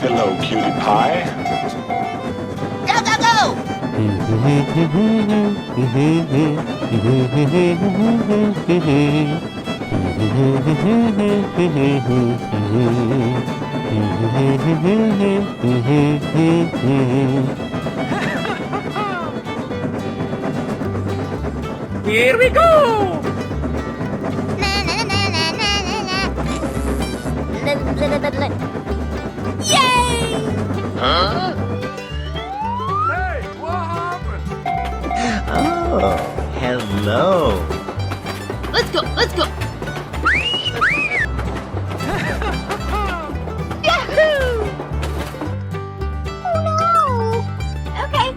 Hello, cutie pie. Go, go, go! Here we go! Yay! Huh? Hey, what happened? Oh, hello. Let's go, let's go! Yahoo! Oh no! Okay.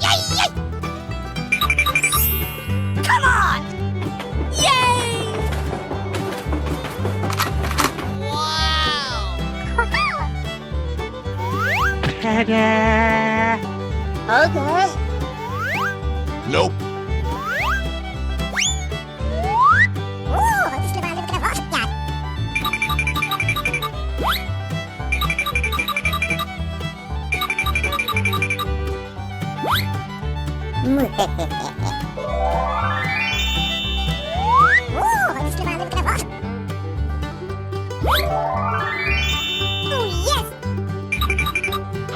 Yay, yay! Come on! Yay! Wow! Ta-da! Okay. Nope.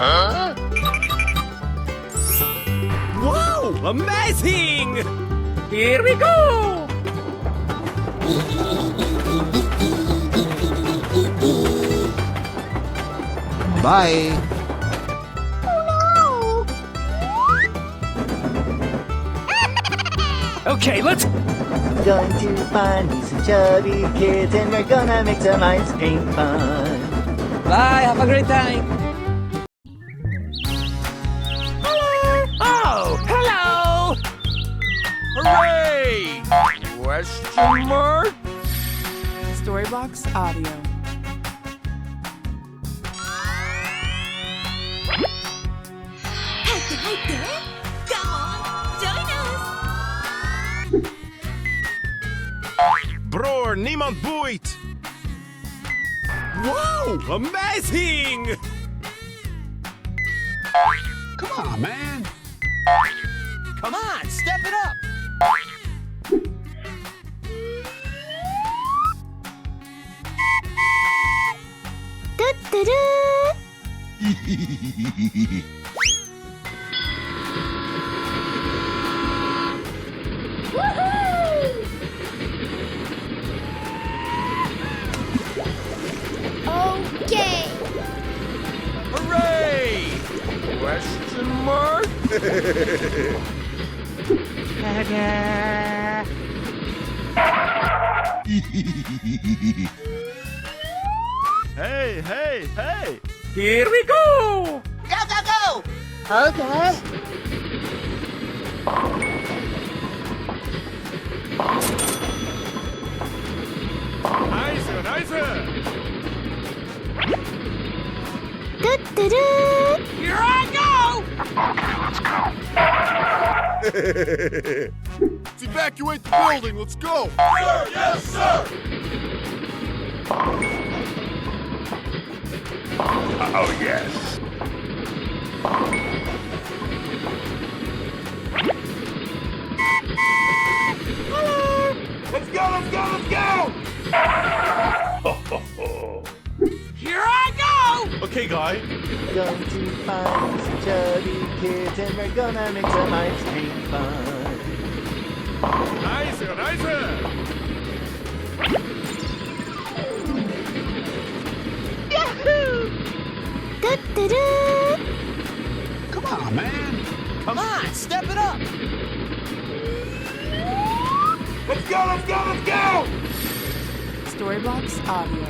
Huh? Wow, amazing! Here we go! Bye. Okay, let's... Going to find me some chubby kids and we're gonna make some ice cream fun. Bye, have a great time! Oh, hello! Hooray! Question mark? Storybox Audio. Come on, join us! Broer, niemand boeit! Wow, amazing! Come on, man. Come on, step it up! Okay. Hooray! Question mark? Ta-da! Hey, hey, hey! Here we go! Go, go, go! Okay. Nice, nice! Here I go! Let's evacuate the building, let's go! Sir, yes, sir! Oh, yes. Let's go, let's go, let's go! Here I go! Okay, guy. Going to find me some chubby kids and we're gonna make some ice cream fun. Nice, nice! Come on, man. Come on, step it up! Let's go, let's go, let's go! Storybox Audio.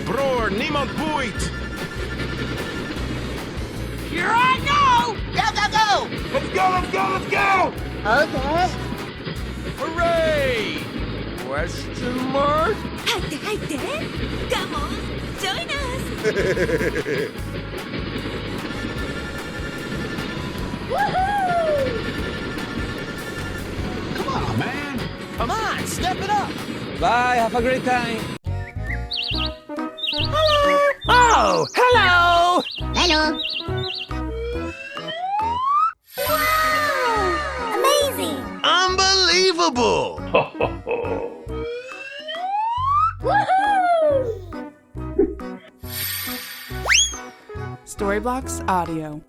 Broer, niemand boeit! Here I go! Go, go, go! Let's go, let's go, let's go! Okay. Hooray! Question mark? 入って入って Come on, join us! Bye, have a great time. Oh, hello! Hello. Wow! Amazing! Unbelievable! Woohoo! Storyblocks Audio.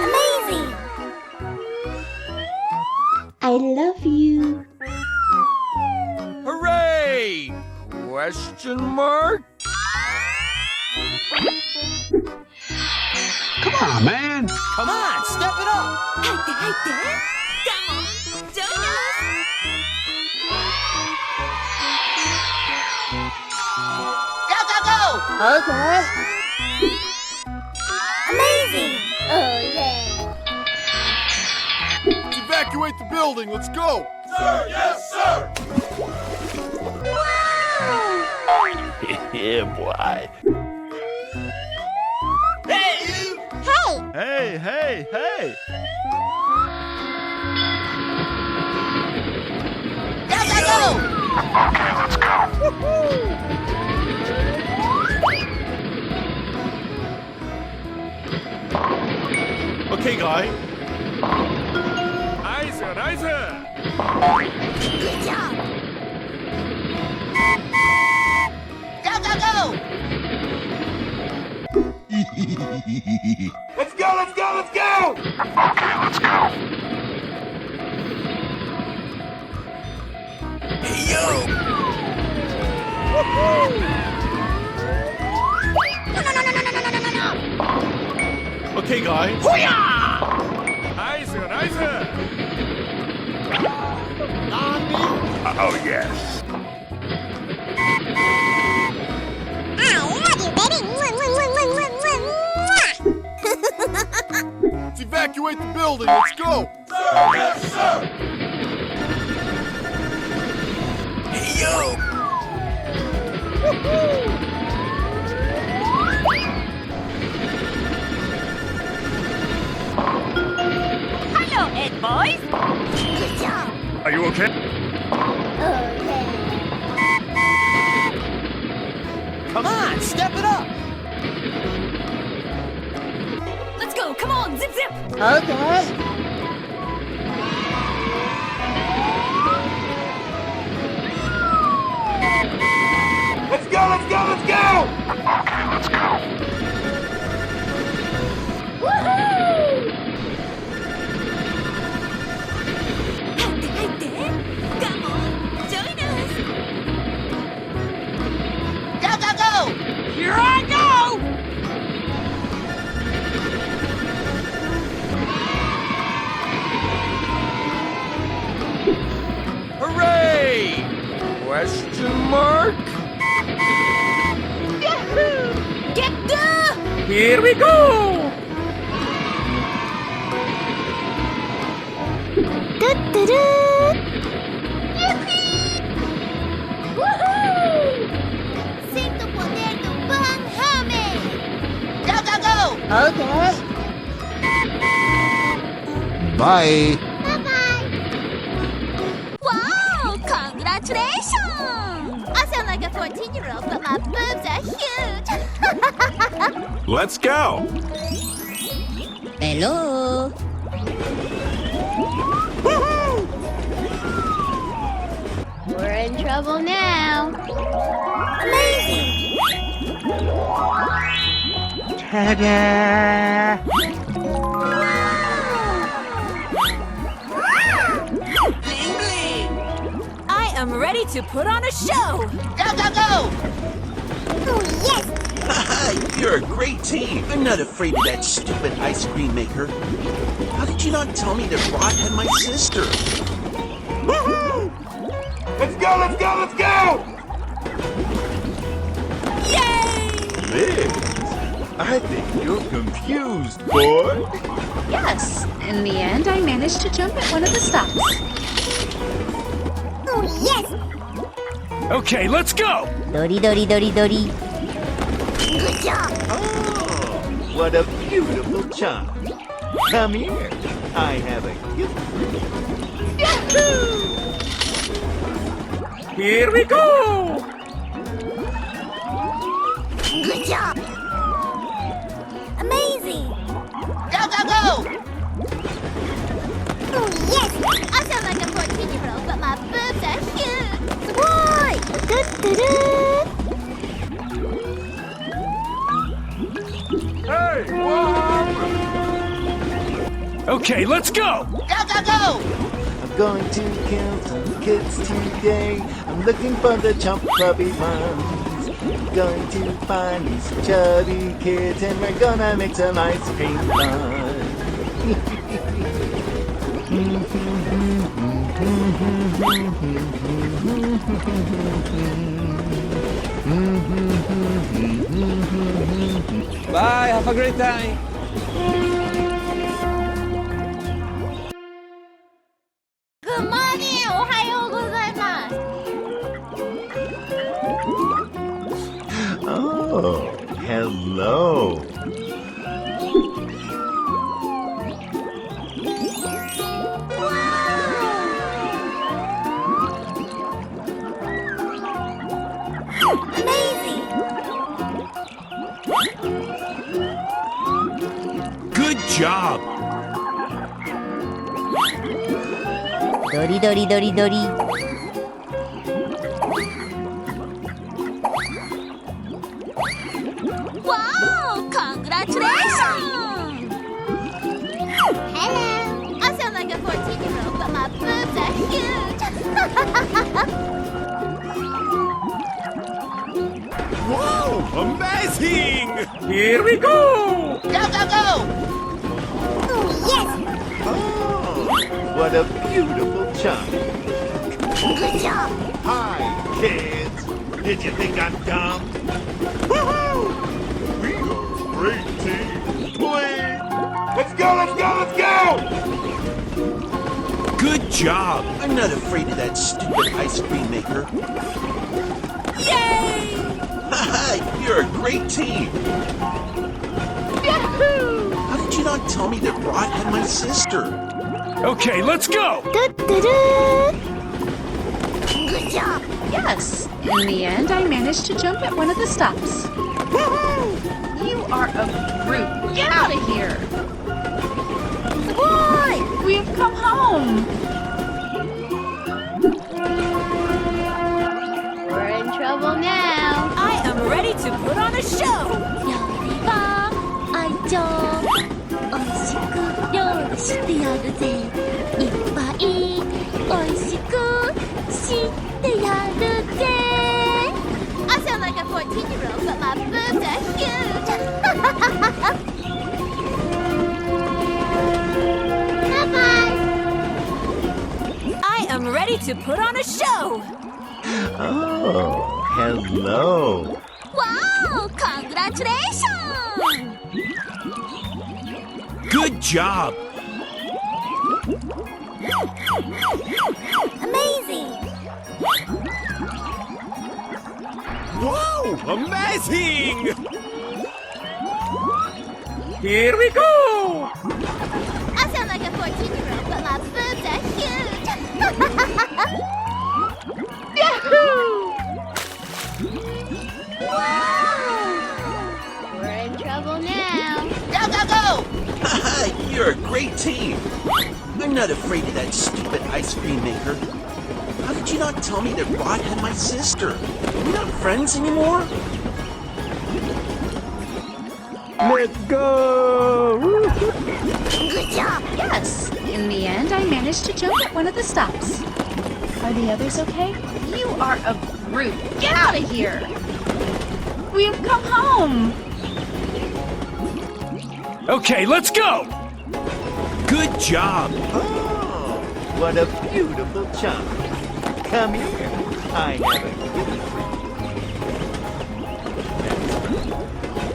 Amazing! I love you. Hooray! Question mark? Come on, man. Come on, step it up! 入って入って。Come on, join us. Go go go! Okay. Amazing! Oh yeah. Let's evacuate the building. Let's go. Yeah, boy. Hey! Hey, hey, hey. Go go go! Okay, let's go. Okay, guy. Nice, nice! Good job! Go go go! Let's go, let's go, let's go! Okay, let's go. Okay, guy. Nice, nice! Oh, yes. Let's evacuate the building. Let's go. Hello, Ed boys! Good job! Are you okay? Okay. Come on, step it up! Let's go! Come on! Zip zip! Okay. Let's go, let's go, let's go! Okay, let's go. Woohoo! 入って入って Come on! Join us! Go go go! Here I go! Hooray! Question mark? Yahoo! Get the! Here we go! Du-du-du! Yippee! Woohoo! Sing the poder do Banhame! Go go go! Okay. Bye. Bye-bye! Wow! Congratulations! I sound like a 14-year-old, but my boobs are huge! Let's go. Hello! We're in trouble now. Amazing! Ta-da! I am ready to put on a show! Go, go, go! Oh, yes! You're a great team. I'm not afraid of that stupid ice cream maker. How did you not tell me that Rod had my sister? Woohoo! Let's go, let's go, let's go! Yay! Liz, I think you're confused, boy. Yes, in the end, I managed to jump at one of the stops. Oh, yes! Okay, let's go! Dori, dori, dori, dori. Good job! what a beautiful child. Come here. I have a gift for you. Here we go! Good job! Amazing! Go, go, go! Oh, yes! I sound like a 14-year-old, but my boobs are huge! Why? Hey, what happened? Okay, let's go! Go, go, go! I'm going to kill some kids today. I'm looking for the chump puppy ones. I'm going to find these chubby kids and we're gonna make some ice cream fun. Bye, have a great time. Good morning! おはようございます Oh, hello. Amazing! Good job! ドリドリドリドリ Wow! Congratulations! Hello! I sound like a 14-year-old, but my boobs are huge! Whoa! Amazing! Here we go! Go, go, go! Oh, yes! Oh, what a beautiful child. Good job! Hi, kids. Did you think I'm dumb? Woohoo! We are a great team. Please. Let's go, let's go, let's go! Good job! I'm not afraid of that stupid ice cream maker. Yay! Haha, you're a great team. Yahoo! How did you not tell me that Rod had my sister? Okay, let's go! Good job! Yes. In the end, I managed to jump at one of the stops. You are a brute. Get out of here. Why? We have come home. We're in trouble now. I am ready to put on a show. 料理は愛情おいしく料理してやるぜいっぱいおいしくしてやるぜ I sound like a 14-year-old, but my boobs are huge. Bye-bye. I am ready to put on a show. Oh, hello. Wow! Congratulations! Good job! Amazing! Whoa! Amazing! Here we go! I sound like a 14-year-old, but my boobs are huge! Yahoo! Wow! We're in trouble now. Go, go, go! Haha, you're a great team. I'm not afraid of that stupid ice cream maker. How did you not tell me that Rod had my sister? We're not friends anymore? Let's go. Good job! Yes. In the end, I managed to jump at one of the stops. Are the others okay? You are a brute. Get out of here. We have come home. Okay, let's go! Good job! Oh, what a beautiful child. Come here. I have a gift for you.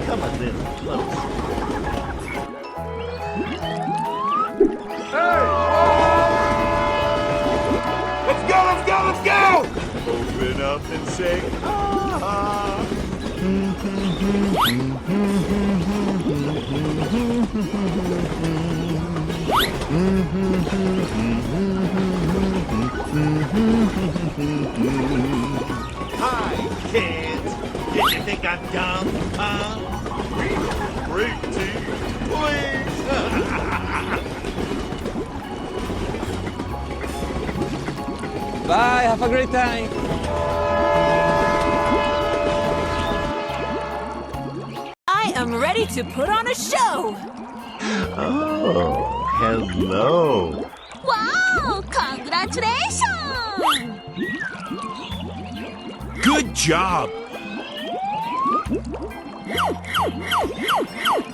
Come a little closer. Let's go, let's go, let's go! Open up and say, ah. Hi, kids. Did you think I'm dumb, huh? Great team. Please. Bye, have a great time. I am ready to put on a show. Oh, hello. Wow! Congratulations! Good job.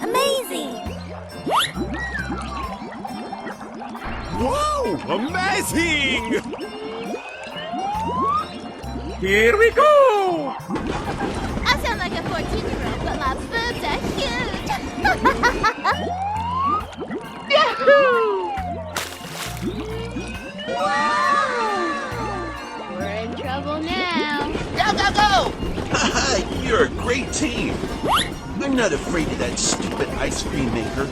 Amazing! Wow, amazing! Here we go! I sound like a 14-year-old, but my boobs are huge! Yahoo! Wow! We're in trouble now. Go, go, go! You're a great team. I'm not afraid of that stupid ice cream maker.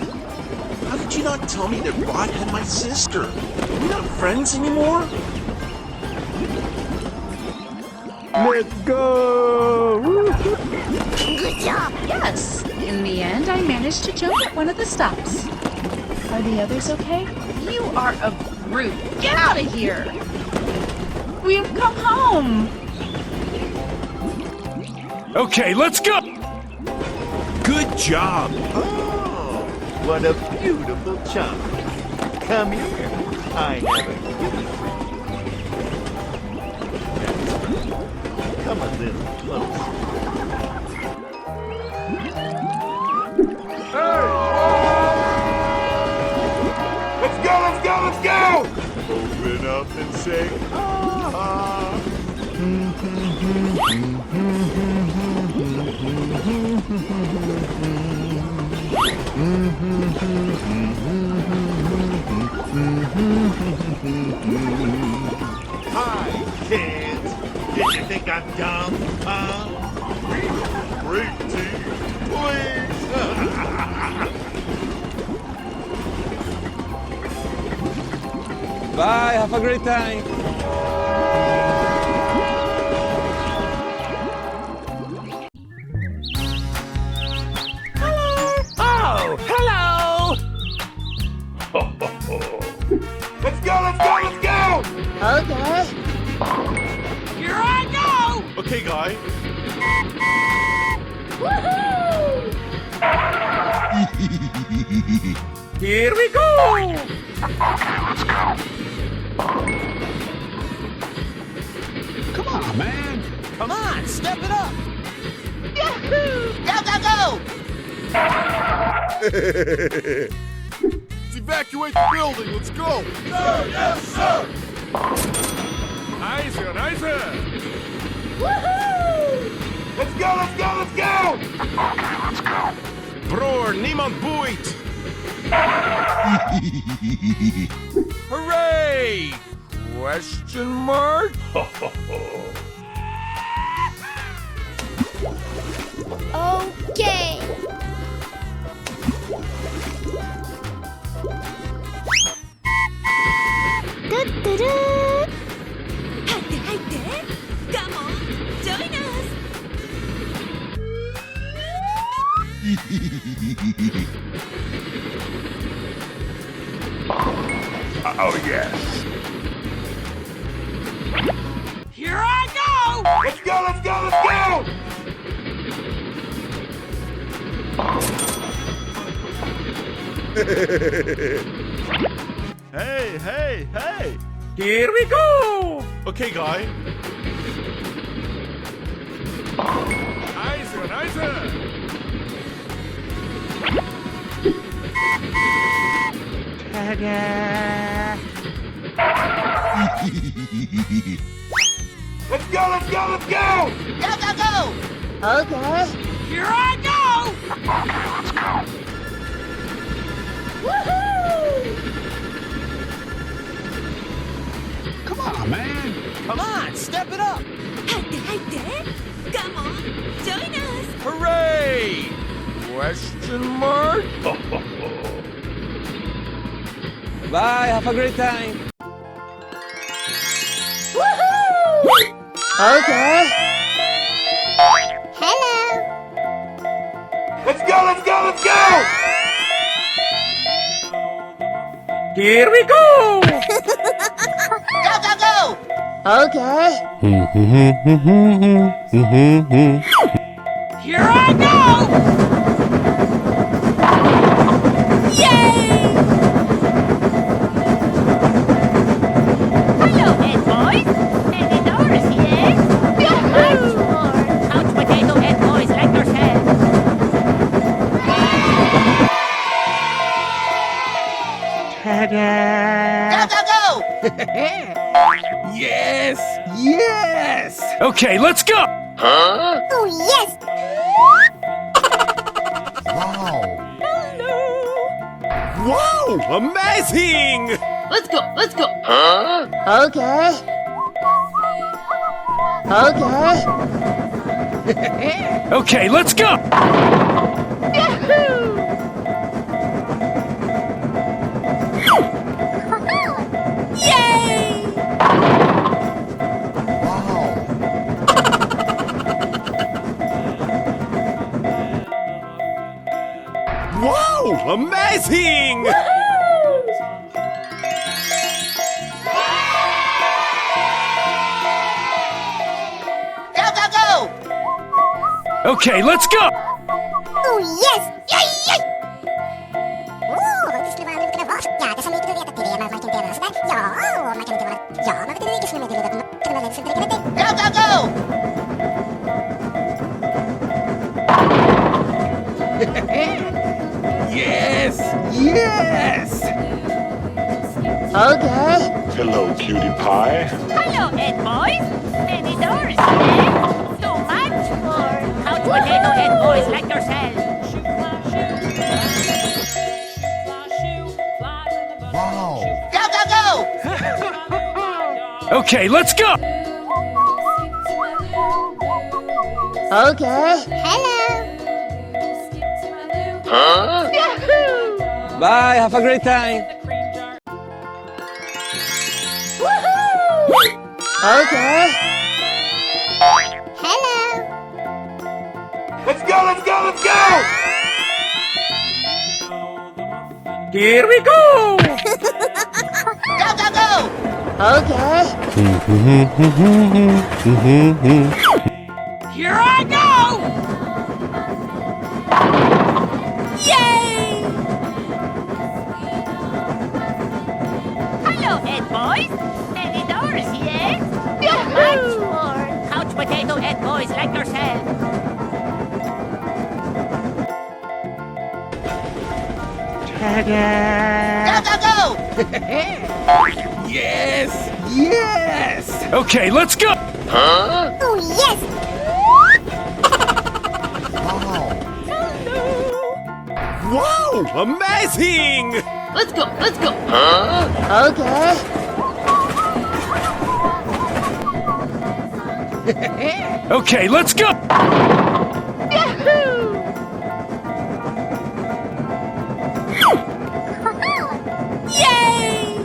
How did you not tell me that Rod had my sister? We're not friends anymore? Let's go! Good job! Yes. In the end, I managed to jump at one of the stops. Are the others okay? You are a brute. Get out of here! We have come home! Okay, let's go! Good job. Oh, what a beautiful chunk. Come here. I have a gift for you. Come a little closer. Let's go, let's go, let's go! Open up and say, ah. Hi, kids. Did you think I'm dumb, huh? Great team. Please. Bye, have a great time. Oh, hello! Let's go, let's go, let's go! Okay. Here I go! Okay, guy. Woohoo! Here we go! Come on, man. Come on, step it up! Yahoo! Go, go, go! Let's evacuate the building, let's go! Sir, yes, sir! Nice, nice! Woohoo! Let's go, let's go, let's go! Broer, niemand boeit. Hooray! Question mark? Okay. Do-do-do. 入って入って。Come on, join us. Oh, yes. Here I go! Let's go, let's go, let's go! Hey, hey, hey! Here we go! Okay, guy. Nice, nice! Let's go, let's go, let's go! Go, go, go. Okay. Here I go! Woohoo! Come on, man. Come on, step it up! 入って入って。Come on, join us. Hooray! Question mark? Bye, have a great time. Okay. Hello. Let's go, let's go, let's go! Here we go! Go, go, go! Okay. Here I go! Yay! Hello, head boys. Any doors yet? Much more. Couch potato head boys like yourself. Go, go, go! Yes! Yes! Okay, let's go! Oh, yes. Wow! Amazing! Let's go, let's go. Okay. Okay. Okay, let's go! Yay! Wow! Amazing! Go, go, go! Okay, let's go! Oh, yes. Yay, yay. Oh, det skulle vara lite bra. Ja, det som inte vet att det är man kan inte göra sådär. Ja, man kan inte vara. Ja, man vet inte vilket som är det. Kan man inte det. Go, go, go! Yes! Yes! Okay. Hello, cutie pie. Hello, head boys. Any doors yet? So much more. Couch potato head boys like yourself. Go, go, go! Okay, let's go! Okay. Hello. Bye, have a great time. Okay. Hello. Let's go, let's go, let's go! Here we go! Go, go, go! Okay. Here I go! Yay! Hello, head boys. Any doors yet? Much more. Couch potato head boys like yourself. Go, go, go! Yes! Yes! Okay, let's go! Oh, yes. Wow! Amazing! Let's go, let's go. Okay. Okay, let's go! Yay!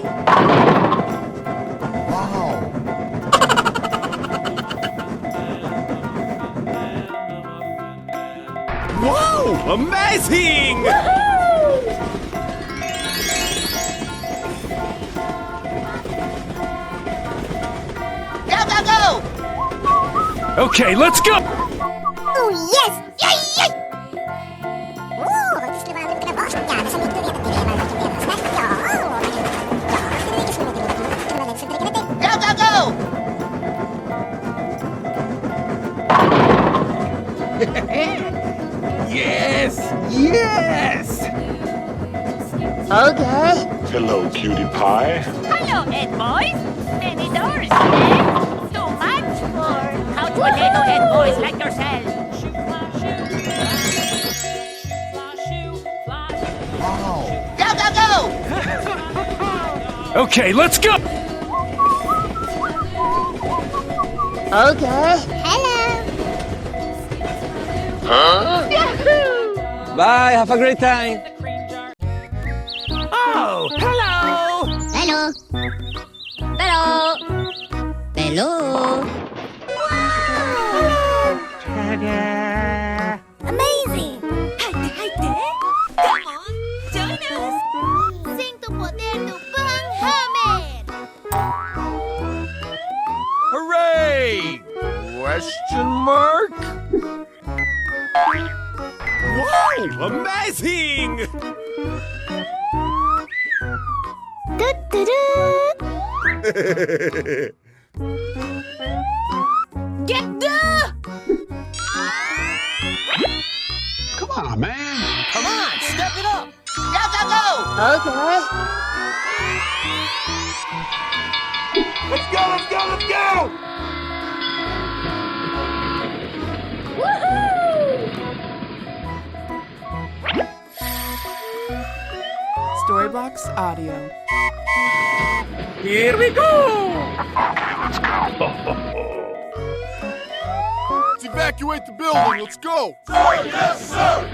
Wow! Amazing! Go, go, go! Okay, let's go! Oh, yes. Yay, yay. Oh, det skulle vara lite bra. Ja, det som inte vet att det är man kan göra sådär. Ja, man kan inte vara. Ja, det är vilket som är det. Kan man inte det. Go, go, go! Yes! Yes! Okay. Hello, cutie pie. Hello, head boys. Any doors yet? So much more. Couch potato head boys like yourself. Go, go, go! Okay, let's go! Okay. Hello. Bye, have a great time. Oh, hello! Hello. Hello. Hello. Amazing. 入って入って。Come on, join us. Sing to Potato Pynamid. Hooray! Question mark? Wow, amazing! Get the. Come on, man. Come on, step it up. Go, go, go. Okay. Let's go, let's go, let's go! Storybox Audio. Here we go! Let's evacuate the building, let's go! Sir, yes, sir!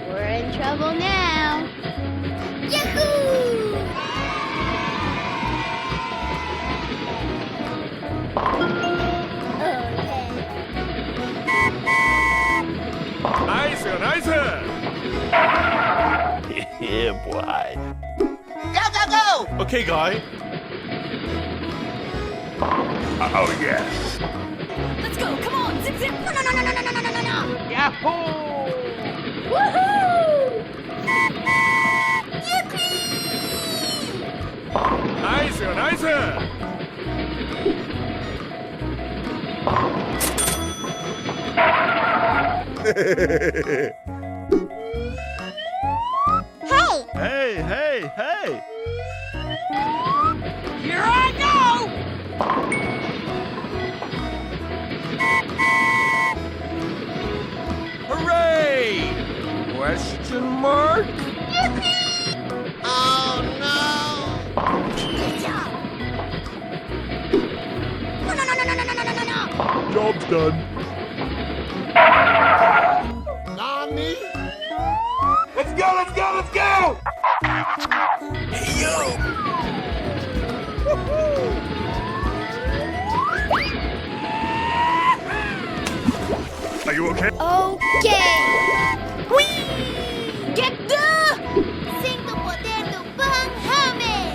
We're in trouble now. Yahoo! Nice, nice! Yeah, boy. Go, go, go. Okay, guy. Oh, yes. Let's go. Come on. Zip, zip. No, no, no, no, no, no, no, no, no. Yahoo! Woohoo! Nice, nice! Hey, hey, hey! Here I go! Hooray! Question mark? Oh, no. No, no, no, no, no, no, no, no, no, no. Job's done. Nani? Let's go, let's go, let's go! Hey, yo! Are you okay? Okay. Whee! Get the. Sing to Potato Pynamid.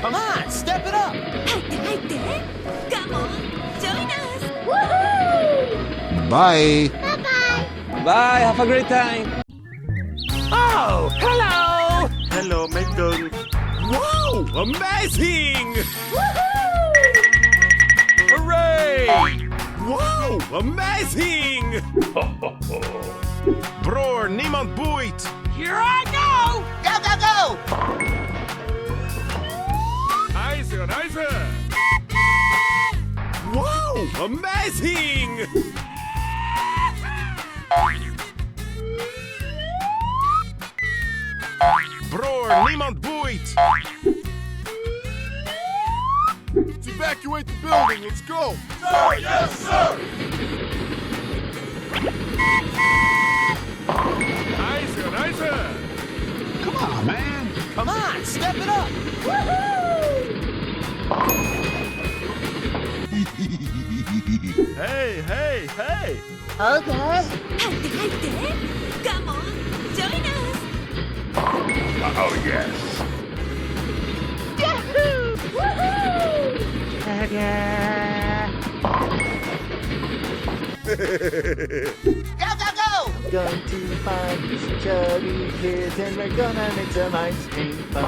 Come on, step it up. 入って入って。Come on, join us. Woohoo! Bye. Bye bye. Bye, have a great time. Oh, hello! Hello, Megan. Wow, amazing! Hooray! Wow, amazing! Bror, niemand boeit. Here I go! Go, go, go. Nice, nice! Wow, amazing! Bror, niemand boeit. Let's evacuate the building, let's go! Sir, yes, sir! Nice, nice! Come on, man! Come on, step it up. Hey, hey, hey! Okay. 入って入って。Come on, join us. Oh, yes. Yahoo! Woohoo! Go, go, go. Going to find these chubby kids and we're gonna make some ice cream fun.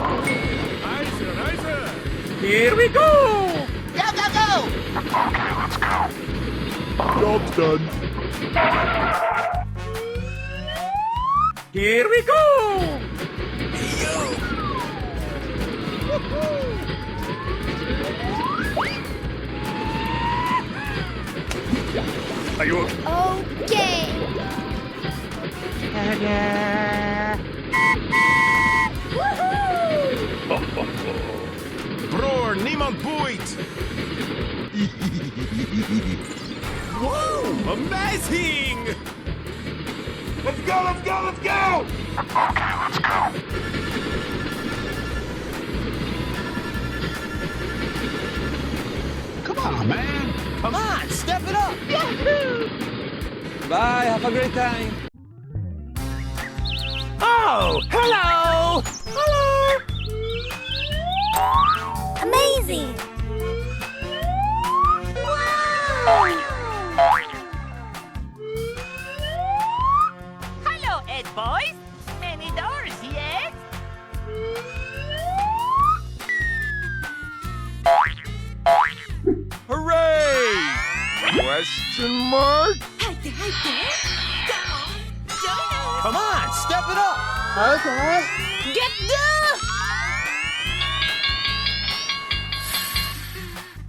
Nice, nice! Here we go! Go, go, go. Job's done. Here we go! Are you okay? Okay. Woohoo! on point! Whoa! Amazing! Let's go, let's go, let's go! Come on, man. Come on, step it up. Bye, have a great time. Oh, hello! Amazing! Hello, Ed boys. Many doors, yes? Hooray! Question mark? 入って入って Come on, step it up. Get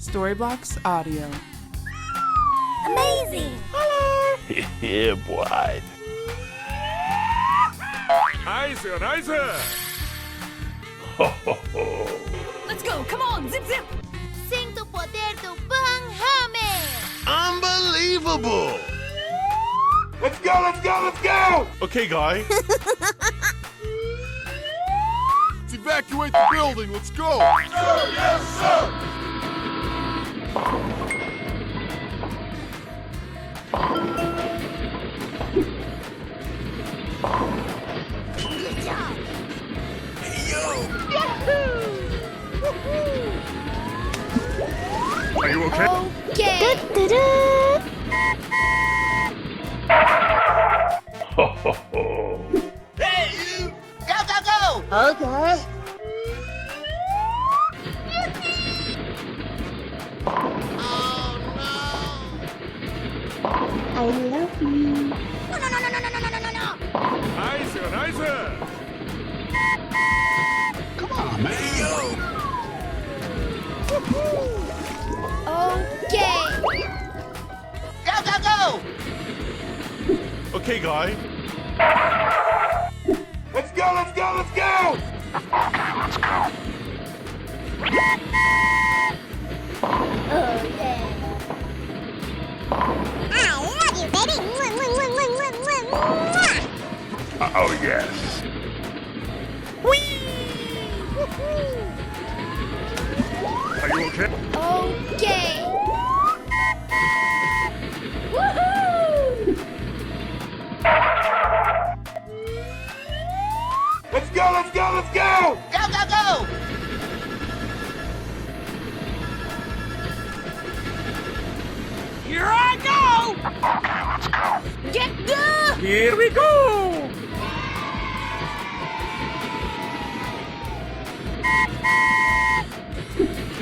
Storyblocks Audio. Amazing! Yeah, boy. Nice, nice. Let's go! Come on! Zip zip! Sing to poder to bang hame! Unbelievable! Let's go, let's go, let's go! Okay, guy. Let's evacuate the building. Let's go. Yes, sir! Good job! Are you okay? Okay! Okay. I love you. Nice, nice. Come on, man. Okay! Okay, guy. Let's go, let's go, let's go! Oh yeah! I love you, baby! Oh, yes. Are you okay? Okay! Woohoo! Let's go, let's go, let's go! Here I go! Get the! Here we go.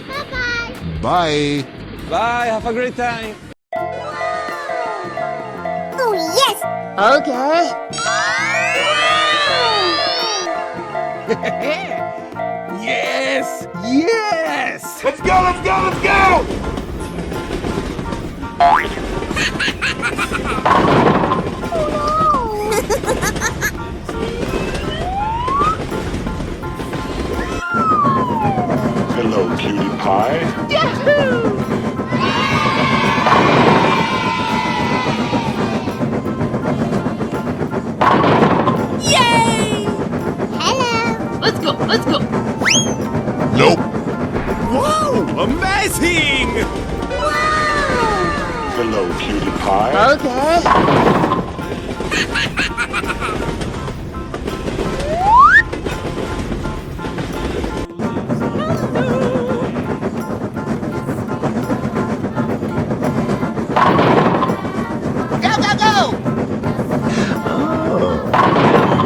Bye-bye! Bye. Bye, have a great time. Oh yes! Okay. Yes, yes. Let's go, let's go, let's go! Hello, cutie pie. Yay! Hello! Let's go. Let's go. Nope. Whoa! Amazing! Hello, cutie pie. Okay.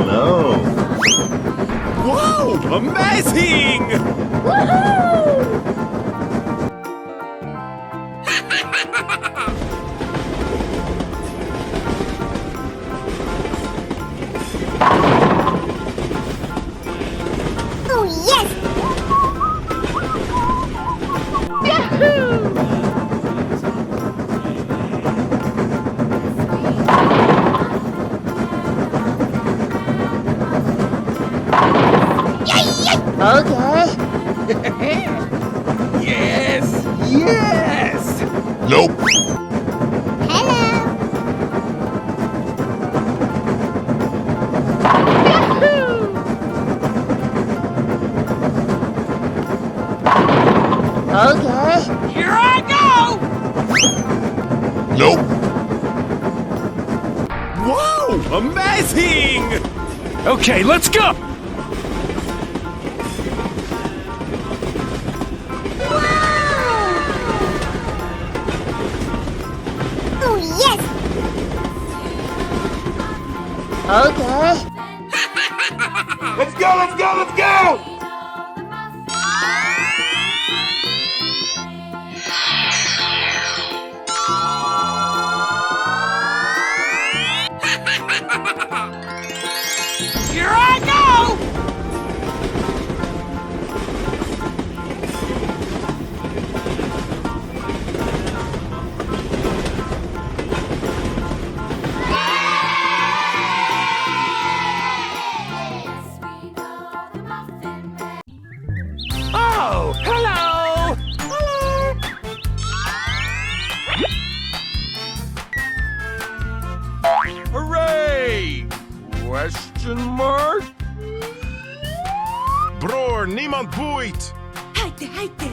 No. Whoa! Amazing! Oh yes! Okay. Yes! Yes! Nope. Okay. Here I go! Nope. Whoa! Amazing! Okay, let's go! Oh, yes! Okay. Let's go, let's go, let's go! Here I go! Oh, hello! Hooray! Question mark? Bror, niemand boeit! 入って入って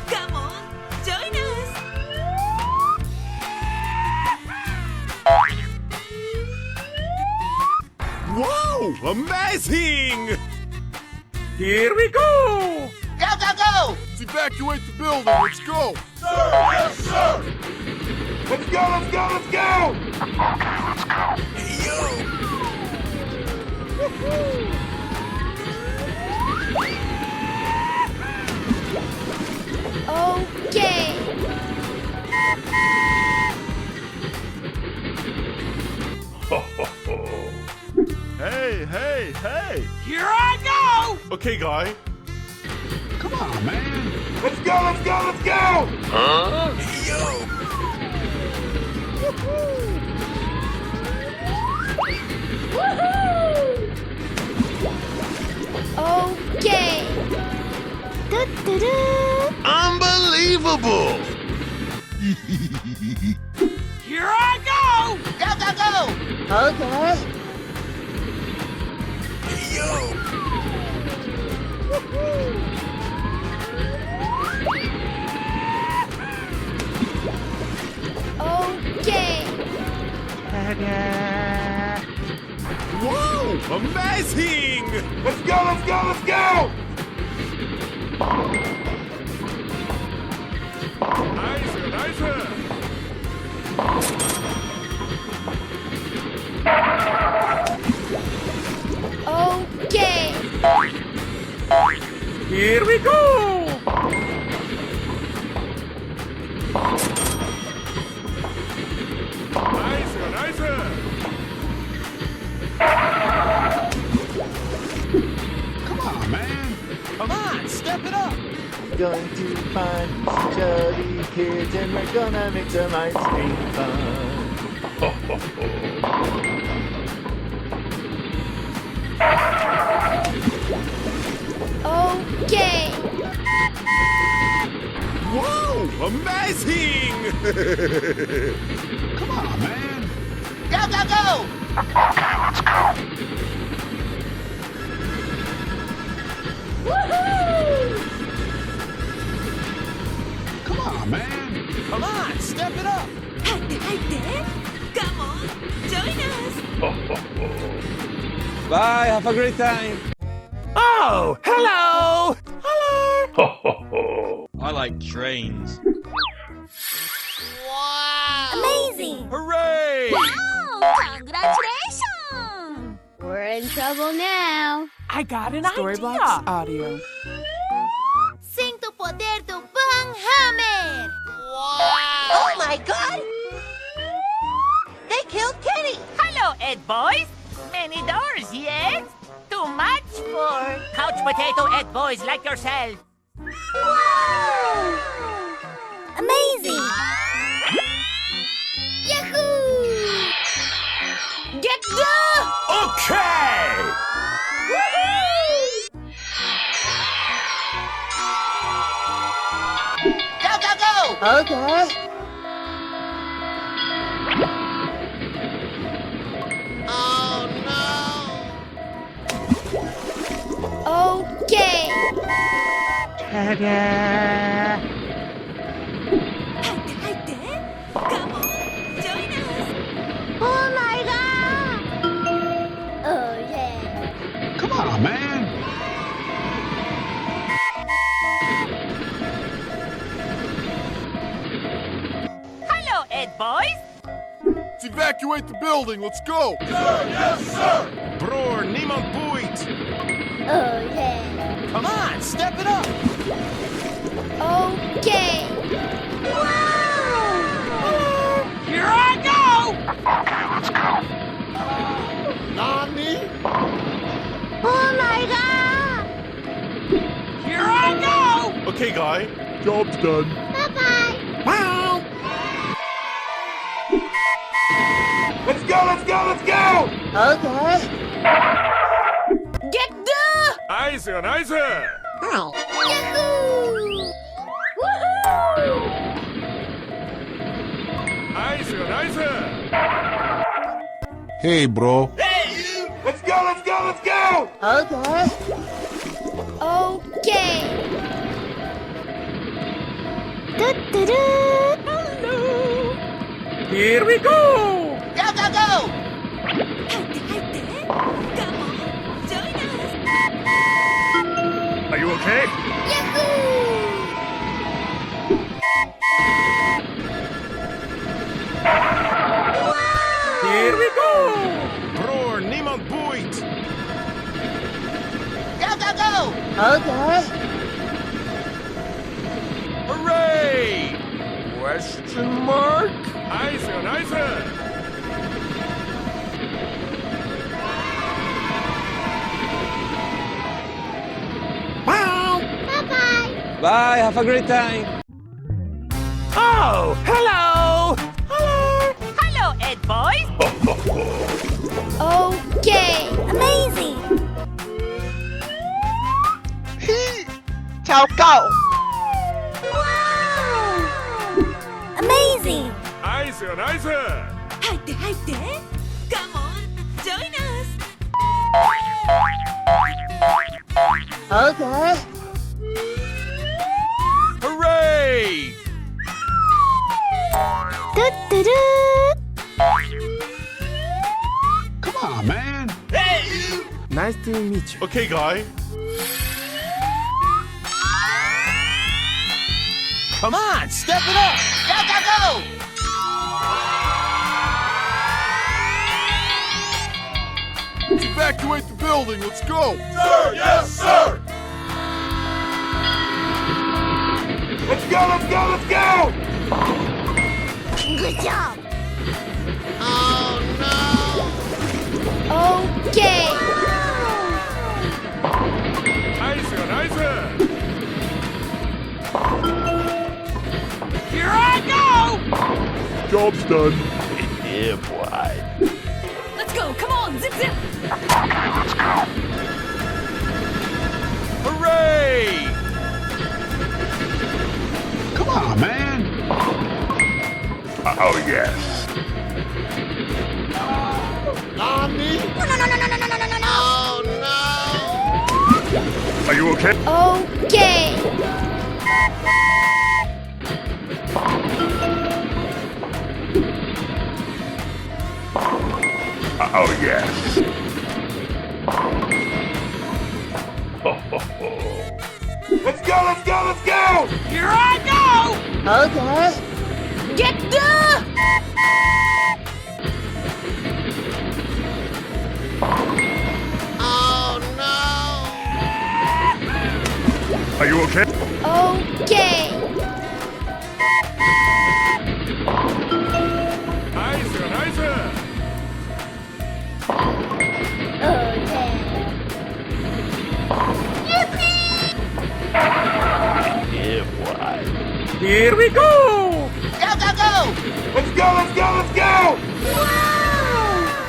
Come on, join us! Whoa! Amazing! Here we go! Go, go, go! Let's evacuate the building, let's go! Sir, yes, sir! Let's go, let's go, let's go! Hey, yo! Okay. Hey, hey, hey! Here I go! Okay, guy. Come on, man! Let's go, let's go, let's go! Hey, yo! Okay. Do-do-do. Unbelievable! Here I go! Go, go, go! Okay. Hey, yo! Okay. Whoa! Amazing! Let's go, let's go, let's go! Nice, nice! Okay. Here we go! Nice, nice! Come on, man! Come on, step it up! Going to find these chubby kids and we're gonna make some ice cream fun. Okay. Whoa! Amazing! Come on, man! Go, go, go! Come on, man! Come on, step it up! 入って入って Come on, join us! Bye, have a great time. Oh, hello! Hello! I like trains. Amazing. Hooray! Wow! Congratulations! We're in trouble now. I got an Storybox idea! Audio. Sing to poder to bang hammer. Oh my god! They killed Kenny! Hello, Ed boys! Many doors, yes? Too much for couch potato Ed boys like yourself. Wow! Amazing. Yahoo! Get go! Okay! Woohoo! Okay. Oh no! Okay. Oh my god! Oh yeah. Come on, man. Hello, Ed boys. Let's evacuate the building. Let's go. Bror, niemand boeit! Oh yeah. Come on, step it up. Okay. Here I go. Nani? Oh my god! Here I go. Okay, guy. Job's done. Bye bye. Let's go, let's go, let's go! Okay. Get the Eise on Eise! Yahoo! Woohoo! Eise on Eise! Hey, bro. Let's go, let's go, let's go! Okay. Okay. Do-do-do. Here we go! Go, go, go. Are you okay? Here we go! Bror, niemand boeit! Go, go, go. Okay. Hooray! Question mark? Eise on Eise! Bye-bye. Bye, have a great time. Oh, hello! Hello, Ed boys. Okay. Amazing. Wow. Amazing. Eise on Eise! Come on, join us. Okay. Hooray! Do-do-do. Come on, man. Nice to meet you. Okay, guy. Come on, step it up. Go, go, go. Let's evacuate the building. Let's go. Sir, yes, sir. Let's go, let's go, let's go. Good job. Oh Okay. Eise on Eise! Here I go. Job's done. Yeah, boy. Let's go. Come on, zip zip. Hooray! Come on, man. Oh, yes. Nani? Oh no! Are you okay? Okay. Oh, yes. Let's go, let's go, let's go! Here I go. Okay. Get the Oh no! Are you okay? Okay. Eise on Eise! Okay. Yeah, boy. Here we go! Go, go, go. Let's go, let's go, let's go!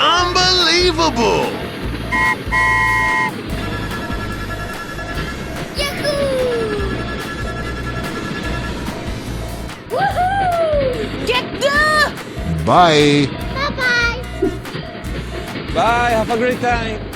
Unbelievable! Get there! Bye! Bye bye! Bye, have a great time.